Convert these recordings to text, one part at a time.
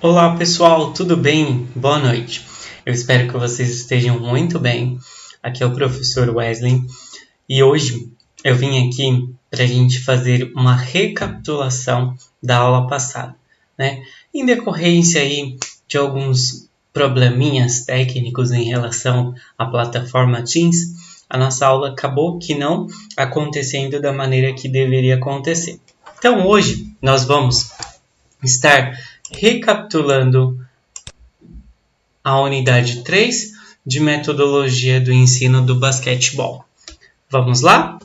Olá pessoal, tudo bem? Boa noite. Eu espero que vocês estejam muito bem. Aqui é o professor Wesley e hoje eu vim aqui para a gente fazer uma recapitulação da aula passada, né? Em decorrência aí de alguns probleminhas técnicos em relação à plataforma Teams, a nossa aula acabou que não acontecendo da maneira que deveria acontecer. Então hoje nós vamos estar recapitulando a unidade 3 de metodologia do ensino do basquetebol. Vamos lá?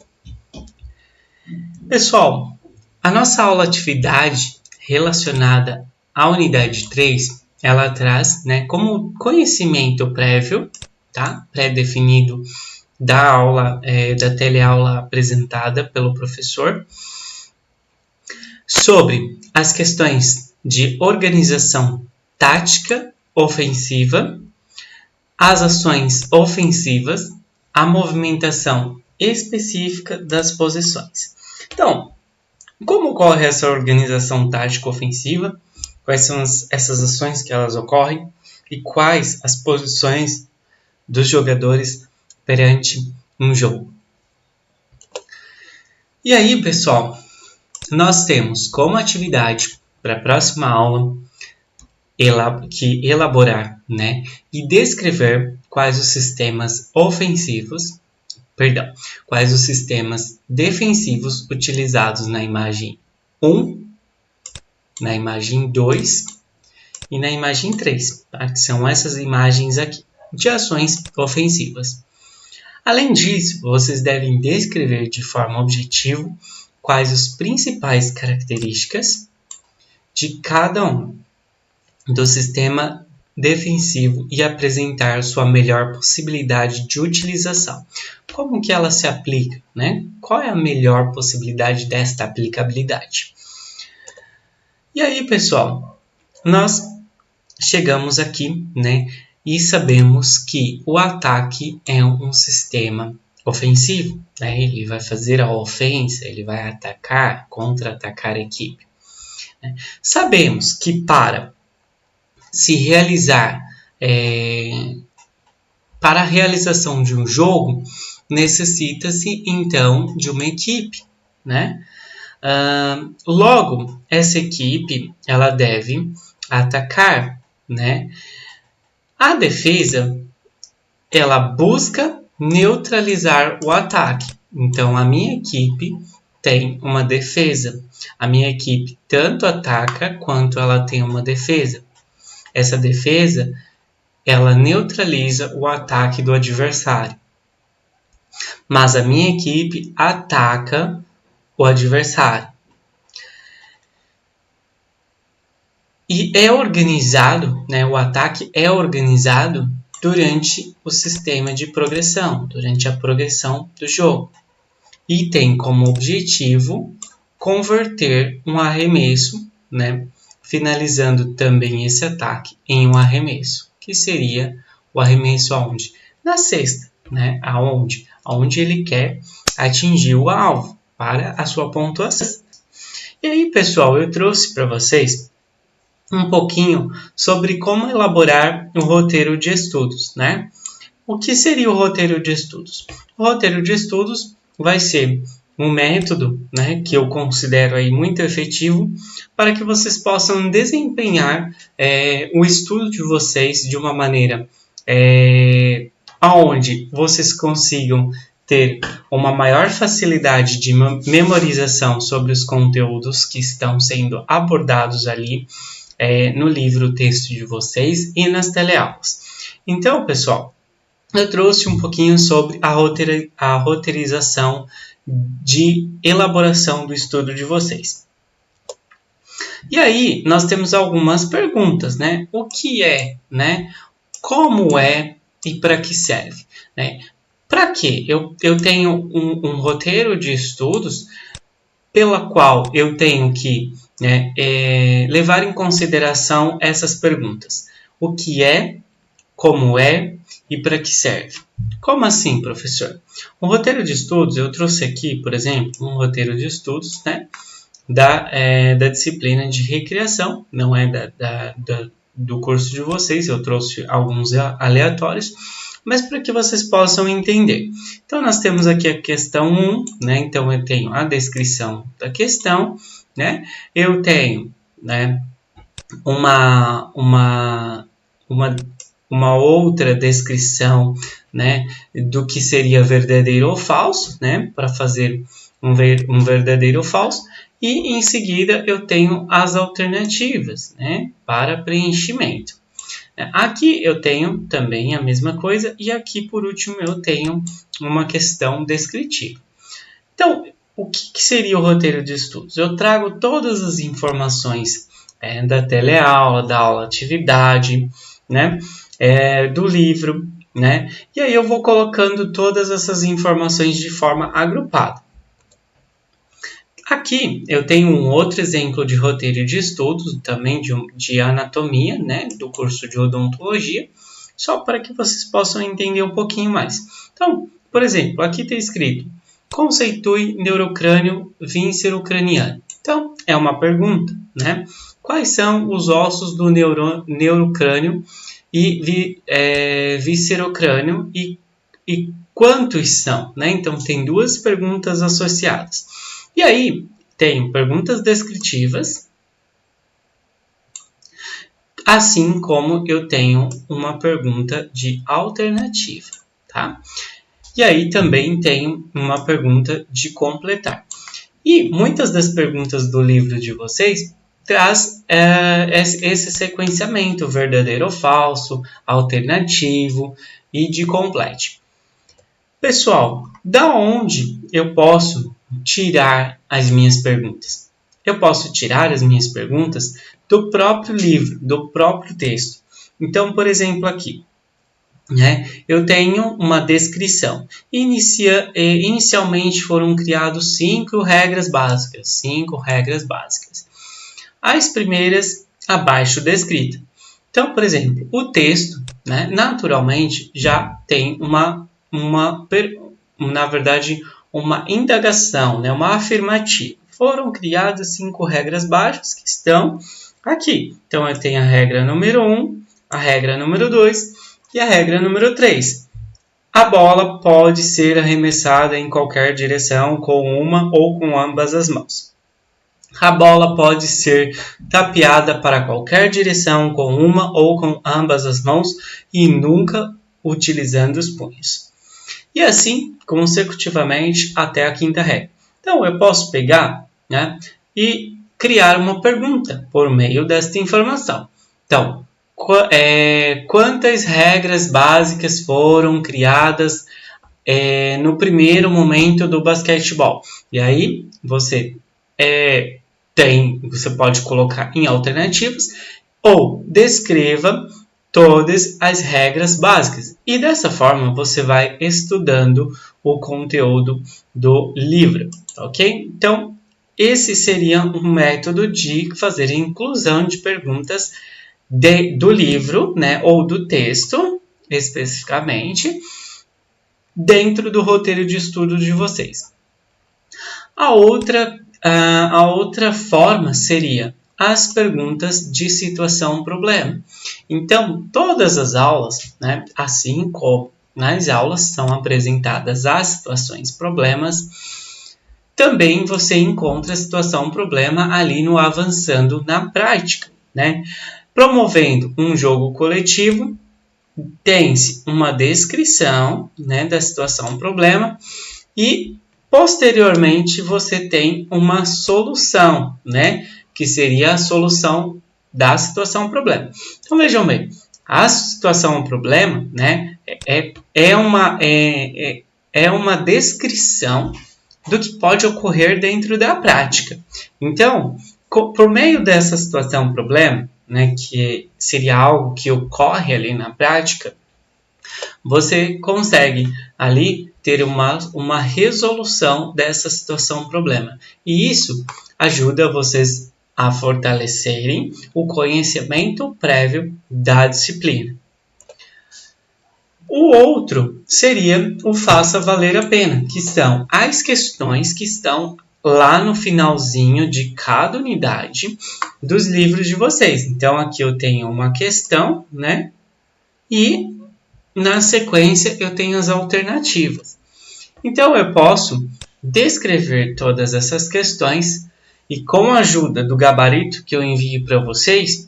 Pessoal, a nossa aula atividade relacionada à unidade 3, ela traz, como conhecimento prévio, tá? Pré-definido da aula, da teleaula apresentada pelo professor, sobre as questões de organização tática ofensiva, as ações ofensivas, a movimentação específica das posições. Então, como ocorre essa organização tática ofensiva? Quais são essas ações que elas ocorrem? E quais as posições dos jogadores perante um jogo? E aí, pessoal, nós temos como atividade para a próxima aula que elaborar, e descrever quais os sistemas quais os sistemas defensivos utilizados na imagem 1, na imagem 2 e na imagem 3, tá? Que são essas imagens aqui, de ações ofensivas. Além disso, vocês devem descrever de forma objetiva quais as principais características de cada um do sistema defensivo e apresentar sua melhor possibilidade de utilização. Como que ela se aplica, Qual é a melhor possibilidade desta aplicabilidade? E aí, pessoal, nós chegamos aqui, e sabemos que o ataque é um sistema ofensivo, Ele vai fazer a ofensa, ele vai atacar, contra-atacar a equipe. Sabemos que para a realização de um jogo, necessita-se então de uma equipe, Logo, essa equipe ela deve atacar, A defesa ela busca neutralizar o ataque. Então, a minha equipe tem uma defesa. A minha equipe tanto ataca quanto ela tem uma defesa. Essa defesa, ela neutraliza o ataque do adversário. Mas a minha equipe ataca o adversário. E é organizado, o ataque é organizado durante o sistema de progressão, durante a progressão do jogo. E tem como objetivo converter um arremesso, finalizando também esse ataque em um arremesso, que seria o arremesso aonde? Na cesta, aonde ele quer atingir o alvo para a sua pontuação. E aí, pessoal, eu trouxe para vocês um pouquinho sobre como elaborar um roteiro de estudos, O que seria o roteiro de estudos? O roteiro de estudos vai ser um método, que eu considero aí muito efetivo para que vocês possam desempenhar o estudo de vocês de uma maneira onde vocês consigam ter uma maior facilidade de memorização sobre os conteúdos que estão sendo abordados ali no livro texto de vocês e nas teleaulas. Então, pessoal, eu trouxe um pouquinho sobre a roteirização de elaboração do estudo de vocês. E aí, nós temos algumas perguntas, O que é, Como é e para que serve, Para quê? Eu tenho um roteiro de estudos pela qual eu tenho que levar em consideração essas perguntas. O que é, como é e para que serve? Como assim, professor? O roteiro de estudos, eu trouxe aqui, por exemplo, um roteiro de estudos, da disciplina de recreação, não é do curso de vocês, eu trouxe alguns aleatórios, mas para que vocês possam entender. Então, nós temos aqui a questão 1, né? Então, eu tenho a descrição da questão, né? Eu tenho, né, uma outra descrição, né, do que seria verdadeiro ou falso, né, para fazer um verdadeiro ou falso, e em seguida eu tenho as alternativas, né, para preenchimento. Aqui eu tenho também a mesma coisa e aqui por último eu tenho uma questão descritiva. Então, o que seria o roteiro de estudos? Eu trago todas as informações da teleaula, da aula atividade, né, do livro, né, e aí eu vou colocando todas essas informações de forma agrupada. Aqui eu tenho um outro exemplo de roteiro de estudos, também de anatomia, né, do curso de odontologia, só para que vocês possam entender um pouquinho mais. Então, por exemplo, aqui está escrito: conceitue neurocrânio víscero-craniano. Então, é uma pergunta, né? Quais são os ossos do neurocrânio e víscerocrânio e quantos são, né? Então, tem duas perguntas associadas. E aí, tenho perguntas descritivas, assim como eu tenho uma pergunta de alternativa, tá? E aí também tenho uma pergunta de completar. E muitas das perguntas do livro de vocês traz esse sequenciamento, verdadeiro ou falso, alternativo e de complete. Pessoal, da onde eu posso tirar as minhas perguntas? Eu posso tirar as minhas perguntas do próprio livro, do próprio texto. Então, por exemplo, aqui, né, eu tenho uma descrição. Inicialmente foram criadas 5 regras básicas. As primeiras abaixo descritas. Então, por exemplo, o texto, né, naturalmente já tem uma indagação, né, uma afirmativa. Foram criadas 5 regras básicas que estão aqui. Então, eu tenho a regra número 1, a regra número 2 e a regra número 3. A bola pode ser arremessada em qualquer direção com uma ou com ambas as mãos. A bola pode ser tapeada para qualquer direção com uma ou com ambas as mãos e nunca utilizando os punhos. E assim, consecutivamente, até a 5ª regra. Então, eu posso pegar, né, e criar uma pergunta por meio desta informação. Então, quantas regras básicas foram criadas no primeiro momento do basquetebol? E aí, você pode colocar em alternativas ou descreva todas as regras básicas. E dessa forma você vai estudando o conteúdo do livro, ok? Então, esse seria um método de fazer inclusão de perguntas do livro, né, ou do texto, especificamente, dentro do roteiro de estudo de vocês. A outra forma seria as perguntas de situação-problema. Então, todas as aulas, né, assim como nas aulas são apresentadas as situações-problemas, também você encontra a situação-problema ali no avançando na prática, né? Promovendo um jogo coletivo, tem-se uma descrição, né, da situação-problema e, posteriormente, você tem uma solução, né, que seria a solução da situação-problema. Então, vejam bem, a situação-problema, né, é uma descrição do que pode ocorrer dentro da prática. Então, por meio dessa situação-problema, né, que seria algo que ocorre ali na prática, você consegue ali ter uma resolução dessa situação-problema. E isso ajuda vocês a fortalecerem o conhecimento prévio da disciplina. O outro seria o faça valer a pena, que são as questões que estão lá no finalzinho de cada unidade dos livros de vocês. Então, aqui eu tenho uma questão, né? E, na sequência, eu tenho as alternativas. Então, eu posso descrever todas essas questões e, com a ajuda do gabarito que eu envio para vocês,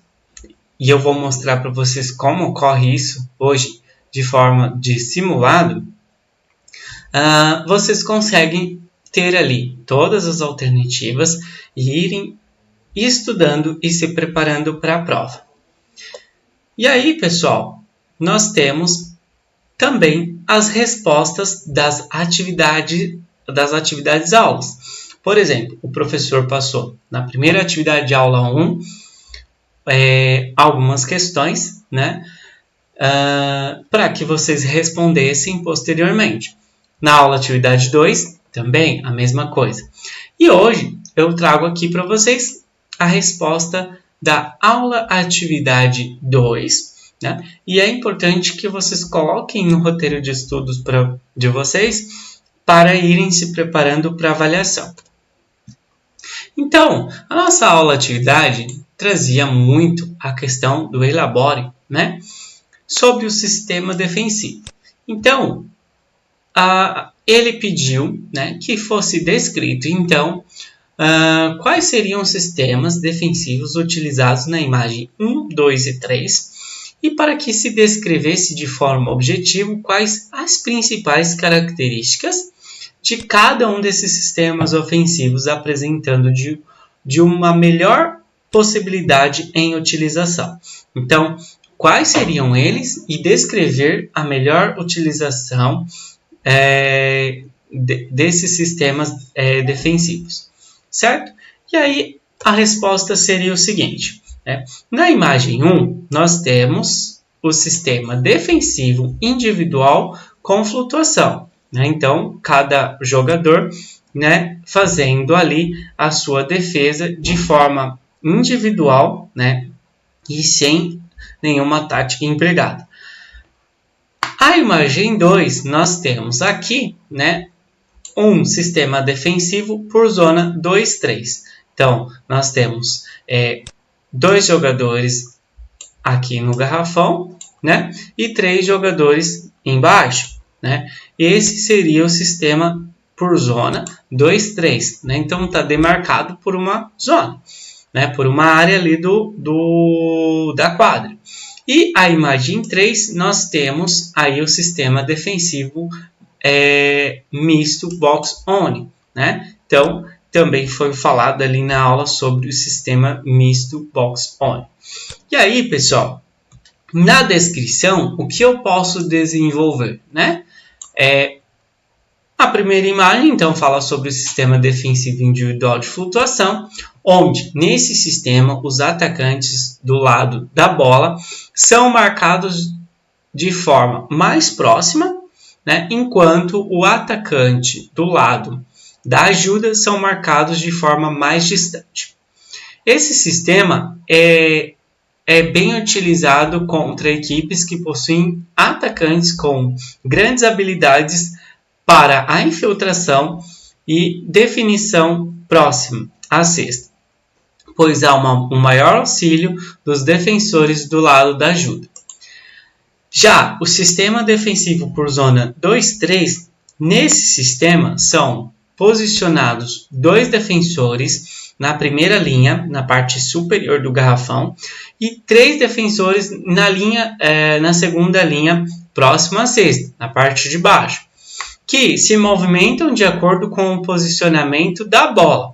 e eu vou mostrar para vocês como ocorre isso hoje de forma de simulado, vocês conseguem ter ali todas as alternativas e irem estudando e se preparando para a prova. E aí, pessoal, nós temos também as respostas das atividades aulas. Por exemplo, o professor passou na primeira atividade de aula 1 algumas questões, né, para que vocês respondessem posteriormente. Na aula atividade 2, também a mesma coisa. E hoje eu trago aqui para vocês a resposta da aula atividade 2, né? E é importante que vocês coloquem no roteiro de estudos de vocês para irem se preparando para a avaliação. Então, a nossa aula atividade trazia muito a questão do elabore, né? Sobre o sistema defensivo. Então, ele pediu, né, que fosse descrito, então, quais seriam os sistemas defensivos utilizados na imagem 1, 2 e 3, e para que se descrevesse de forma objetiva quais as principais características de cada um desses sistemas ofensivos, apresentando de uma melhor possibilidade em utilização. Então, quais seriam eles e descrever a melhor utilização desses sistemas defensivos, certo? E aí a resposta seria o seguinte, né? Na imagem 1, nós temos o sistema defensivo individual com flutuação, né? Então, cada jogador, né, fazendo ali a sua defesa de forma individual, né, e sem nenhuma tática empregada. A imagem 2, nós temos aqui, né, um sistema defensivo por zona 2, 3. Então, nós temos 2 jogadores aqui no garrafão, né, e 3 jogadores embaixo, né? Esse seria o sistema por zona 2, 3. Né? Então, está demarcado por uma zona, né, por uma área ali da quadra. E a imagem 3, nós temos aí o sistema defensivo misto box-on, né? Então, também foi falado ali na aula sobre o sistema misto box-on. E aí, pessoal, na descrição, o que eu posso desenvolver, né? A primeira imagem, então, fala sobre o sistema defensivo individual de flutuação, onde, nesse sistema, os atacantes do lado da bola são marcados de forma mais próxima, né, enquanto o atacante do lado da ajuda são marcados de forma mais distante. Esse sistema é bem utilizado contra equipes que possuem atacantes com grandes habilidades para a infiltração e definição próxima à cesta, pois há um maior auxílio dos defensores do lado da ajuda. Já o sistema defensivo por zona 2-3, nesse sistema são posicionados 2 defensores na primeira linha, na parte superior do garrafão, e 3 defensores na segunda linha, próximo à cesta, na parte de baixo, que se movimentam de acordo com o posicionamento da bola.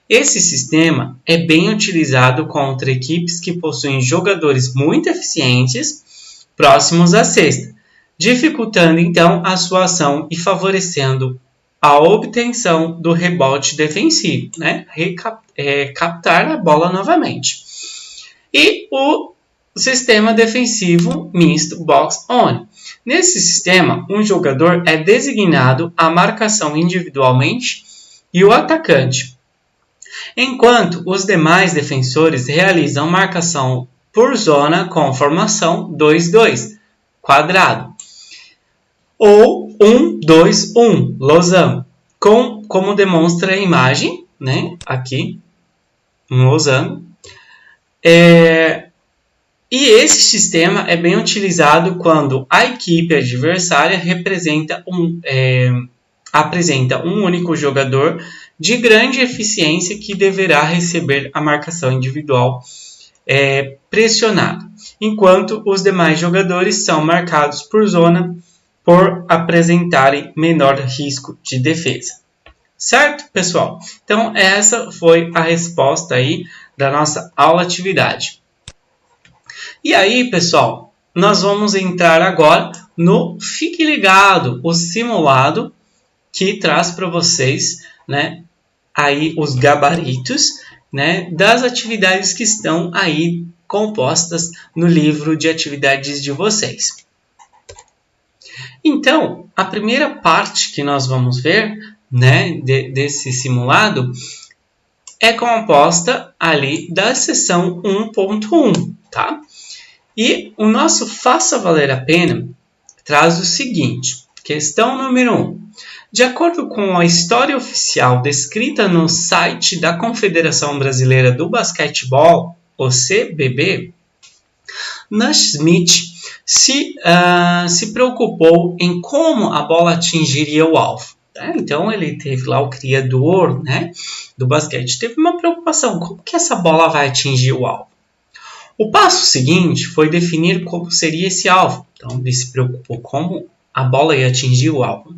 Esse sistema é bem utilizado contra equipes que possuem jogadores muito eficientes próximos à cesta, dificultando então a sua ação e favorecendo a obtenção do rebote defensivo, né? Captar a bola novamente. E o sistema defensivo misto box-on. Nesse sistema, um jogador é designado à marcação individualmente e o atacante, enquanto os demais defensores realizam marcação por zona com formação 2-2, quadrado, ou 1-2-1, losango, com como demonstra a imagem, né? Aqui, um losango. E esse sistema é bem utilizado quando a equipe adversária apresenta um único jogador de grande eficiência que deverá receber a marcação individual pressionado, enquanto os demais jogadores são marcados por zona por apresentarem menor risco de defesa. Certo, pessoal? Então, essa foi a resposta aí da nossa aula atividade. E aí, pessoal, nós vamos entrar agora no Fique Ligado, o simulado que traz para vocês, né, aí os gabaritos, né, das atividades que estão aí compostas no livro de atividades de vocês. Então, a primeira parte que nós vamos ver, né, desse simulado é composta ali da seção 1.1, tá? E o nosso Faça Valer a Pena traz o seguinte, questão número 1. De acordo com a história oficial descrita no site da Confederação Brasileira do Basquetebol, o CBB, Naismith se preocupou em como a bola atingiria o alvo. Tá? Então, ele teve lá o criador, né, do basquete, teve uma preocupação, como que essa bola vai atingir o alvo? O passo seguinte foi definir como seria esse alvo. Então, ele se preocupou como a bola ia atingir o alvo.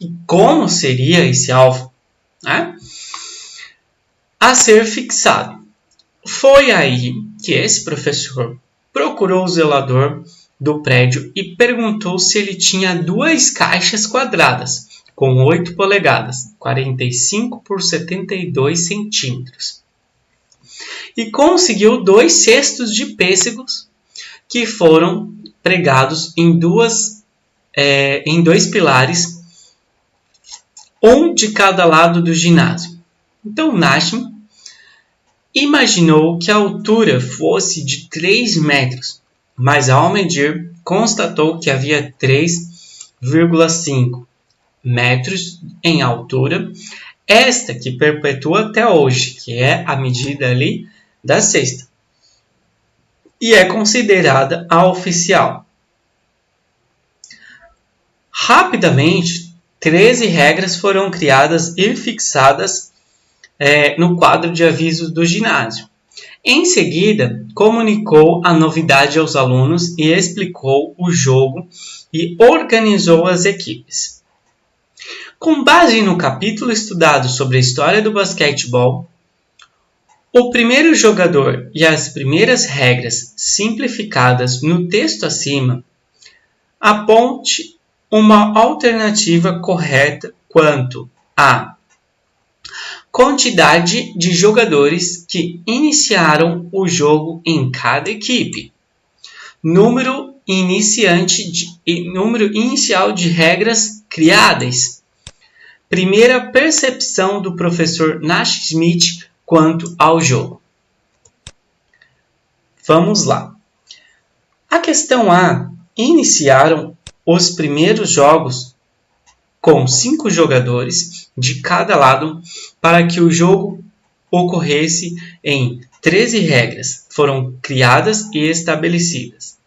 E como seria esse alvo, né, a ser fixado. Foi aí que esse professor procurou o zelador do prédio e perguntou se ele tinha 2 caixas quadradas com 8 polegadas, 45 por 72 centímetros. E conseguiu 2 cestos de pêssegos que foram pregados em 2 pilares, um de cada lado do ginásio. Então, Naismith imaginou que a altura fosse de 3 metros, mas ao medir, constatou que havia 3,5 metros em altura, esta que perpetua até hoje, que é a medida ali da cesta, e é considerada a oficial. Rapidamente, 13 regras foram criadas e fixadas no quadro de avisos do ginásio. Em seguida, comunicou a novidade aos alunos e explicou o jogo e organizou as equipes. Com base no capítulo estudado sobre a história do basquetebol, o primeiro jogador e as primeiras regras simplificadas no texto acima, aponte uma alternativa correta quanto à quantidade de jogadores que iniciaram o jogo em cada equipe, número inicial de regras criadas, primeira percepção do professor Naismith quanto ao jogo. Vamos lá. A questão A. Iniciaram os primeiros jogos com 5 jogadores de cada lado para que o jogo ocorresse em 13 regras. Foram criadas e estabelecidas.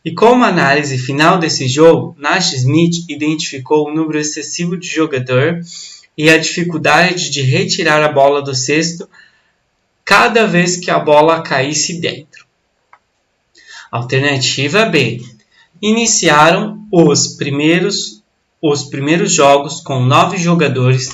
E como análise final desse jogo, Naismith identificou o número excessivo de jogadores e a dificuldade de retirar a bola do cesto cada vez que a bola caísse dentro. Alternativa B. Iniciaram os primeiros jogos com 9 jogadores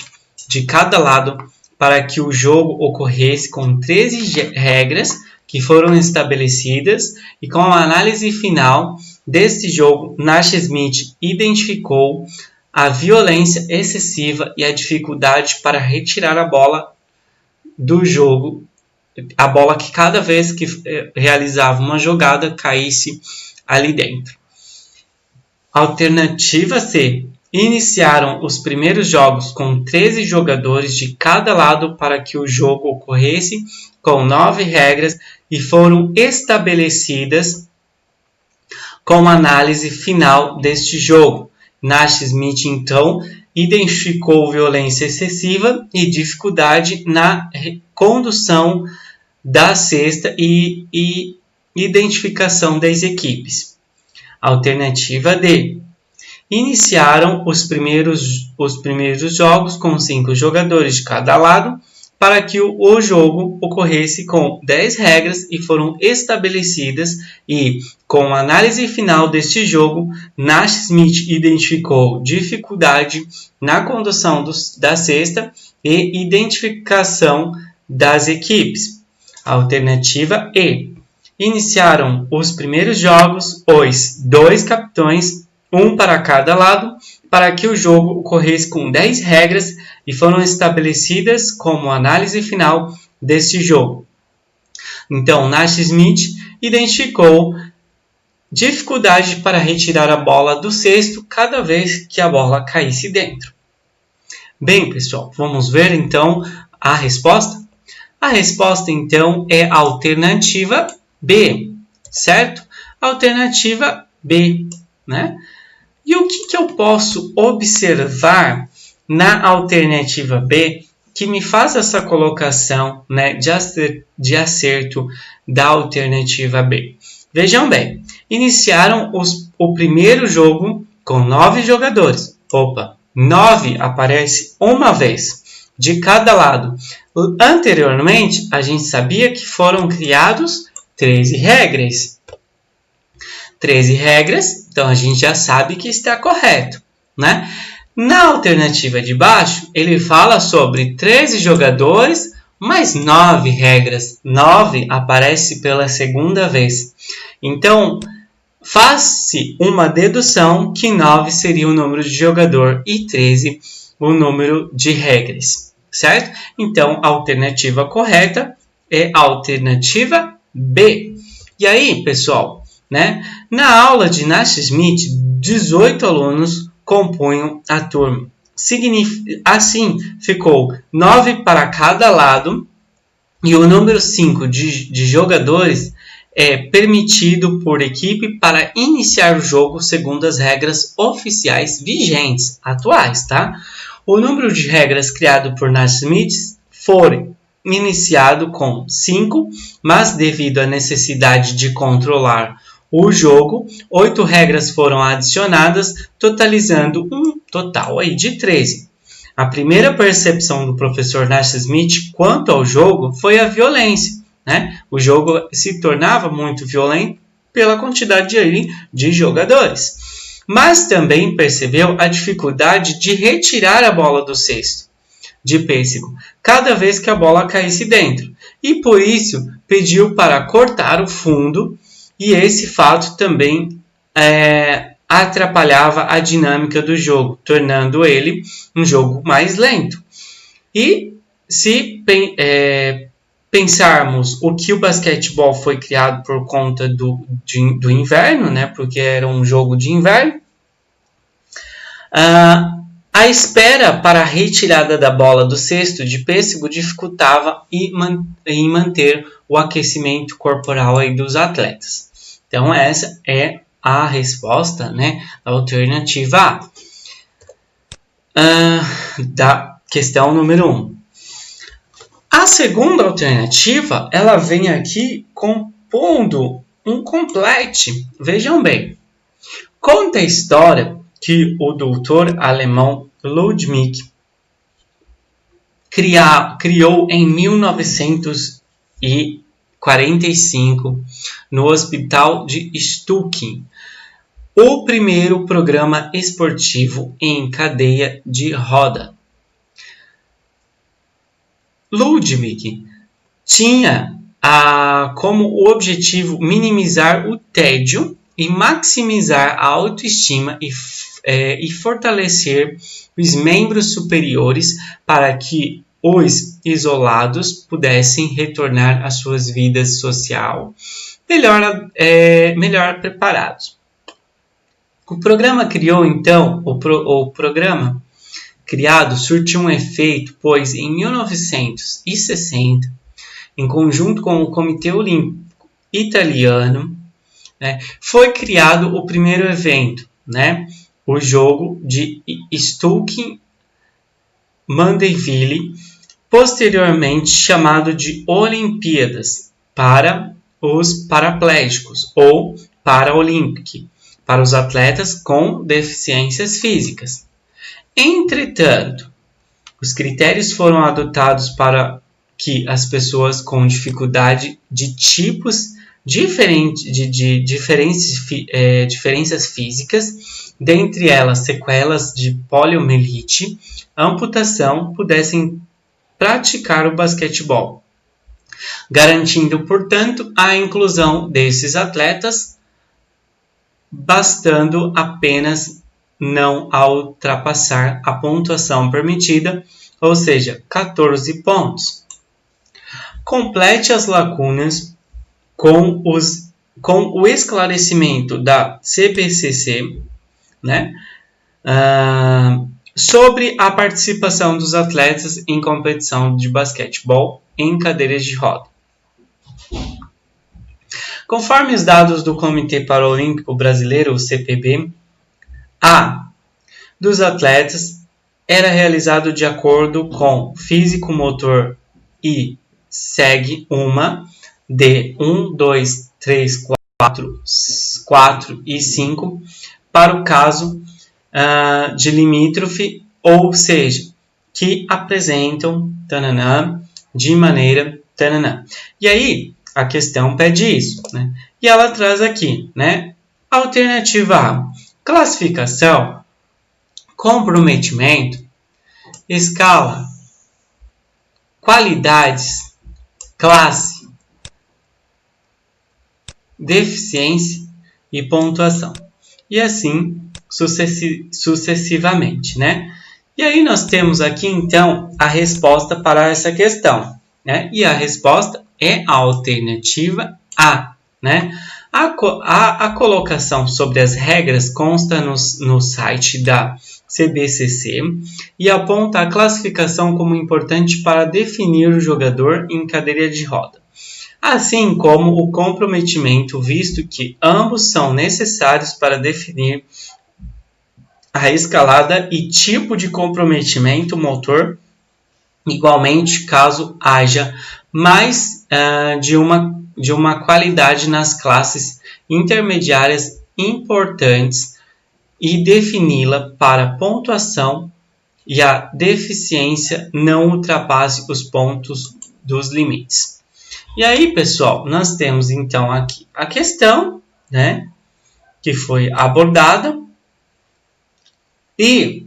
de cada lado para que o jogo ocorresse com 13 regras que foram estabelecidas e com a análise final deste jogo, Naismith identificou a violência excessiva e a dificuldade para retirar a bola do jogo, a bola que cada vez que realizava uma jogada caísse ali dentro. Alternativa C. Iniciaram os primeiros jogos com 13 jogadores de cada lado para que o jogo ocorresse com 9 regras e foram estabelecidas com a análise final deste jogo. Naismith, então, identificou violência excessiva e dificuldade na condução da cesta e identificação das equipes. Alternativa D. Iniciaram os primeiros jogos com 5 jogadores de cada lado para que o jogo ocorresse com 10 regras e foram estabelecidas e, com a análise final deste jogo, Naismith identificou dificuldade na condução da cesta e identificação das equipes. Alternativa E. Iniciaram os primeiros jogos os 2 capitães, um para cada lado, para que o jogo ocorresse com 10 regras e foram estabelecidas como análise final deste jogo. Então, Naismith identificou dificuldade para retirar a bola do cesto cada vez que a bola caísse dentro. Bem, pessoal, vamos ver então a resposta? A resposta, então, é a alternativa B, certo? Alternativa B, né? E o que eu posso observar na alternativa B que me faz essa colocação, né, de acerto da alternativa B? Vejam bem, iniciaram o primeiro jogo com 9 jogadores. 9 aparece uma vez de cada lado. Anteriormente, a gente sabia que foram criados 13 regras. 13 regras, então a gente já sabe que está correto, né? Na alternativa de baixo, ele fala sobre 13 jogadores, mais 9 regras. 9 aparece pela segunda vez. Então, faz-se uma dedução que 9 seria o número de jogador e 13 o número de regras, certo? Então, a alternativa correta é a alternativa B. E aí, pessoal, né? Na aula de Naismith, 18 alunos compunham a turma. Assim, ficou 9 para cada lado e o número 5 de jogadores é permitido por equipe para iniciar o jogo segundo as regras oficiais vigentes, atuais, tá? O número de regras criado por Naismith foi iniciado com 5, mas devido à necessidade de controlar o jogo, 8 regras foram adicionadas, totalizando um total aí de 13. A primeira percepção do professor Naismith quanto ao jogo foi a violência, né? O jogo se tornava muito violento pela quantidade de jogadores. Mas também percebeu a dificuldade de retirar a bola do cesto de pêssego cada vez que a bola caísse dentro. E por isso pediu para cortar o fundo, e esse fato também atrapalhava a dinâmica do jogo, tornando ele um jogo mais lento. E se pensarmos o que o basquetebol foi criado por conta do inverno, né, porque era um jogo de inverno, a espera para a retirada da bola do cesto de pêssego dificultava em manter o aquecimento corporal aí dos atletas. Então, essa é a resposta, né, da alternativa A, da questão número 1. A segunda alternativa, ela vem aqui compondo um complete. Vejam bem, conta a história que o doutor alemão Ludwig criou em 1945 no Hospital de Stuttgart o primeiro programa esportivo em cadeira de roda. Ludwig tinha como objetivo minimizar o tédio e maximizar a autoestima e fortalecer os membros superiores para que os isolados pudessem retornar às suas vidas sociais melhor preparados. O programa criado surtiu um efeito, pois em 1960, em conjunto com o Comitê Olímpico Italiano, né, foi criado o primeiro evento, né, o jogo de Stuck Mandeville, posteriormente chamado de Olimpíadas para os paraplégicos ou Paralympic, para os atletas com deficiências físicas. Entretanto, os critérios foram adotados para que as pessoas com dificuldade de tipos diferentes, de diferenças físicas, dentre elas sequelas de poliomielite, amputação, pudessem praticar o basquetebol, garantindo, portanto, a inclusão desses atletas, bastando apenas não ultrapassar a pontuação permitida, ou seja, 14 pontos. Complete as lacunas com o esclarecimento da CBCC, né? Sobre a participação dos atletas em competição de basquetebol em cadeiras de roda. Conforme os dados do Comitê Paralímpico Brasileiro, o CPB, A dos atletas era realizado de acordo com físico-motor e segue uma de 1, 2, 3, 4 e 5 para o caso de limítrofe, ou seja, que apresentam de maneira E aí, a questão pede isso, né? E ela traz aqui, né? Alternativa A, classificação, comprometimento, escala, qualidades, classe, deficiência e pontuação. E assim sucessivamente, né? E aí nós temos aqui, então, a resposta para essa questão, né? E a resposta é a alternativa A, né? A colocação sobre as regras consta no site da CBCC e aponta a classificação como importante para definir o jogador em cadeira de roda, assim como o comprometimento, visto que ambos são necessários para definir a escalada e tipo de comprometimento motor, igualmente caso haja mais de uma qualidade nas classes intermediárias importantes e defini-la para pontuação e a deficiência não ultrapasse os pontos dos limites. E aí, pessoal, nós temos então aqui a questão, né, que foi abordada e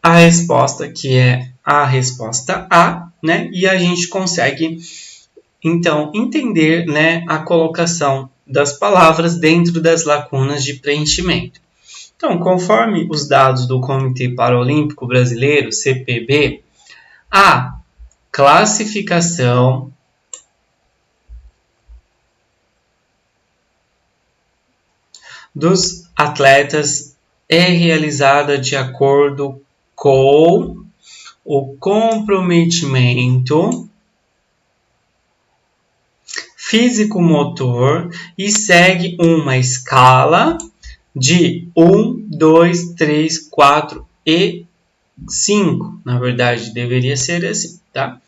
a resposta, que é a resposta A, né? E a gente consegue, então, entender, né, a colocação das palavras dentro das lacunas de preenchimento. Então, conforme os dados do Comitê Paralímpico Brasileiro, CPB, a classificação dos atletas é realizada de acordo com o comprometimento físico-motor e segue uma escala de 1, 2, 3, 4 e 5. Na verdade, deveria ser assim, tá?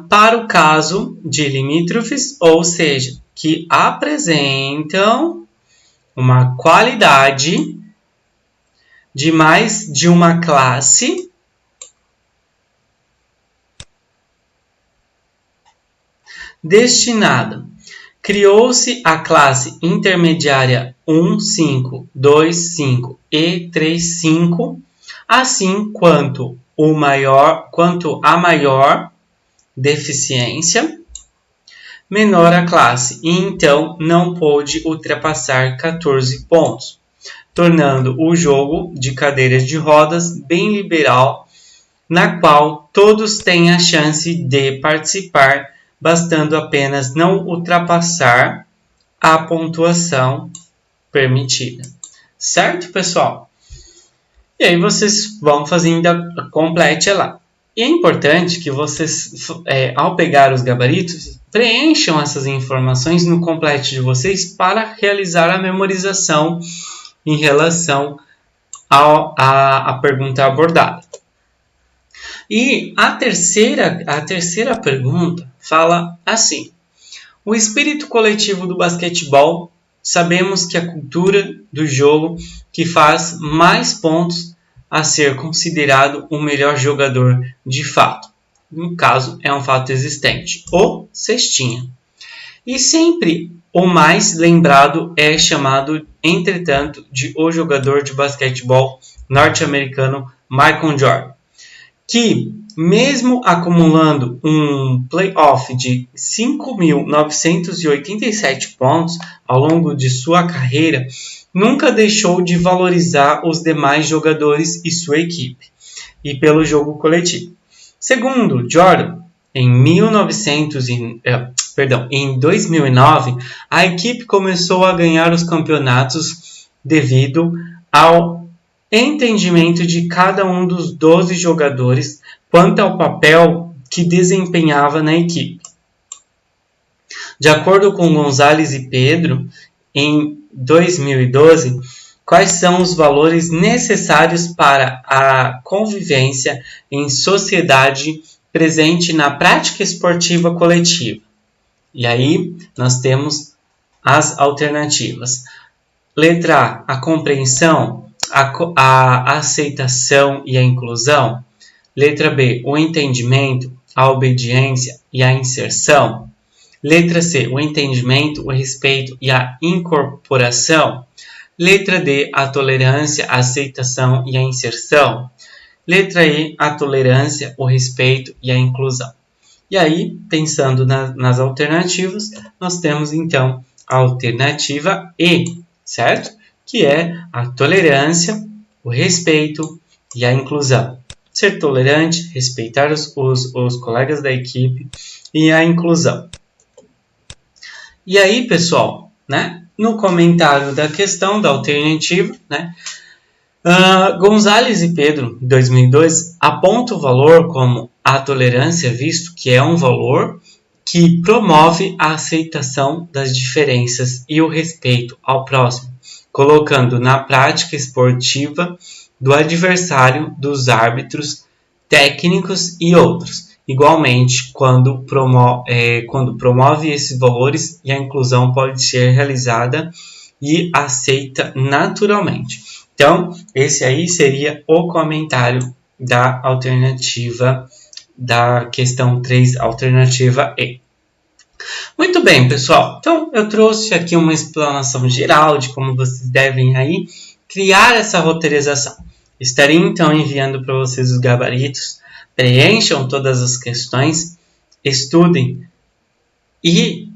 Para o caso de limítrofes, ou seja, que apresentam uma qualidade de mais de uma classe destinada. Criou-se a classe intermediária 1, 5, 2, 5 e 3, 5, assim quanto a maior deficiência, menor a classe, e então não pôde ultrapassar 14 pontos, tornando o jogo de cadeiras de rodas bem liberal, na qual todos têm a chance de participar, bastando apenas não ultrapassar a pontuação permitida. Certo, pessoal? E aí vocês vão fazendo a complete lá. E é importante que vocês, ao pegar os gabaritos, preencham essas informações no complete de vocês para realizar a memorização em relação à pergunta abordada. E a terceira pergunta fala assim: o espírito coletivo do basquetebol, sabemos que a cultura do jogo que faz mais pontos a ser considerado o melhor jogador de fato. No caso, é um fato existente, o cestinha. E sempre o mais lembrado é chamado, entretanto, de o jogador de basquetebol norte-americano Michael Jordan, que, mesmo acumulando um playoff de 5.987 pontos ao longo de sua carreira, nunca deixou de valorizar os demais jogadores e sua equipe, e pelo jogo coletivo. Segundo Jordan, em 2009, a equipe começou a ganhar os campeonatos devido ao entendimento de cada um dos 12 jogadores quanto ao papel que desempenhava na equipe. De acordo com Gonzalez e Pedro, em 2012, quais são os valores necessários para a convivência em sociedade presente na prática esportiva coletiva? E aí nós temos as alternativas. Letra A, a compreensão, a aceitação e a inclusão. Letra B, o entendimento, a obediência e a inserção. Letra C, o entendimento, o respeito e a incorporação. Letra D, a tolerância, a aceitação e a inserção. Letra E, a tolerância, o respeito e a inclusão. E aí, pensando nas alternativas, nós temos então a alternativa E, certo? Que é a tolerância, o respeito e a inclusão. Ser tolerante, respeitar os colegas da equipe e a inclusão. E aí, pessoal, né? No comentário da questão da alternativa, né? Gonzalez e Pedro, em 2002, aponta o valor como a tolerância, visto que é um valor que promove a aceitação das diferenças e o respeito ao próximo, colocando na prática esportiva do adversário, dos árbitros, técnicos e outros. Igualmente, quando promove esses valores, e a inclusão pode ser realizada e aceita naturalmente. Então, esse aí seria o comentário da alternativa da questão 3, alternativa E. Muito bem, pessoal. Então, eu trouxe aqui uma explanação geral de como vocês devem aí criar essa roteirização. Estarei, então, enviando para vocês os gabaritos. Preencham todas as questões, estudem e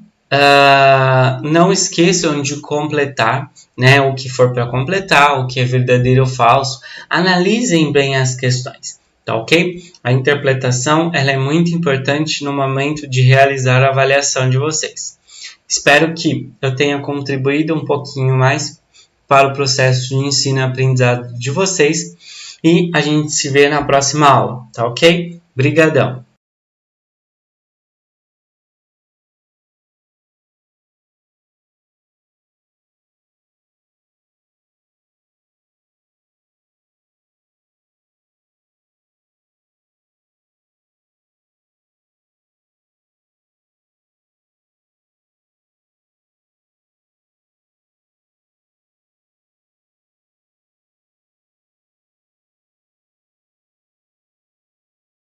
não esqueçam de completar, né, o que for para completar, o que é verdadeiro ou falso. Analisem bem as questões, tá ok? A interpretação ela é muito importante no momento de realizar a avaliação de vocês. Espero que eu tenha contribuído um pouquinho mais para o processo de ensino e aprendizado de vocês. E a gente se vê na próxima aula, tá ok? Brigadão!